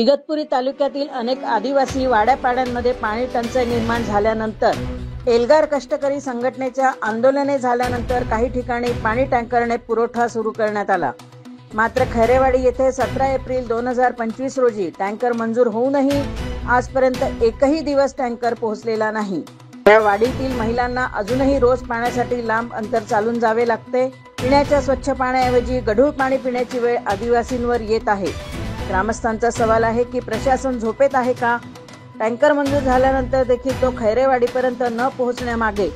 इगतपुरी तालुक्यातील अनेक आदिवासी वाड्यापाड्यांमध्ये पाणी टंचाई निर्माण झाल्यानंतर एल्गार कष्टकरी संघटनेच्या आंदोलने झाल्यानंतर काही ठिकाणी पाणी टँकरने पुरवठा सुरू करण्यात आला। मात्र खैरेवाडी येथे 17 एप्रिल 2025 रोजी टँकर मंजूर होऊनही आजपर्यंत एकही दिवस टँकर पोहोचलेला नाही। या वाडीतील महिलांना अजूनही रोज पाण्यासाठी लांब अंतर चालून जावे लागते। पिण्याच्या स्वच्छ पाण्याऐवजी गढूळ पाणी पिण्याची वेळ आदिवासींवर येत आहे। ग्रामस्थांचा सवाल आहे की प्रशासन झोपेत आहे का? टँकर मंजूर झाल्यानंतर देखील तो खैरेवाडीपर्यंत न पोहोचण्यामागे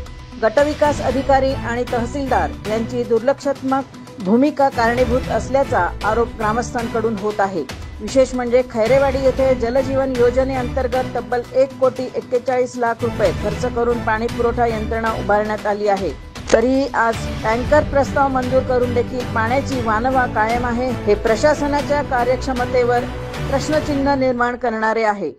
गटविकास अधिकारी आणि तहसीलदार यांची दुर्लक्षात्मक भूमिका कारणीभूत असल्याचा आरोप ग्रामस्थांकडून होत आहे। विशेष म्हणजे खैरेवाडी येथे जलजीवन योजनेअंतर्गत तब्बल 1,41,41,00,000 रुपये खर्च करून पाणी पुरवठा यंत्रणा उभारण्यात आली आहे। तरीही आज टँकर प्रस्ताव मंजूर करून देखील पाण्याची वानवा कायम आहे। हे प्रशासनाच्या कार्यक्षमतेवर प्रश्नचिन्ह निर्माण करणारे आहे।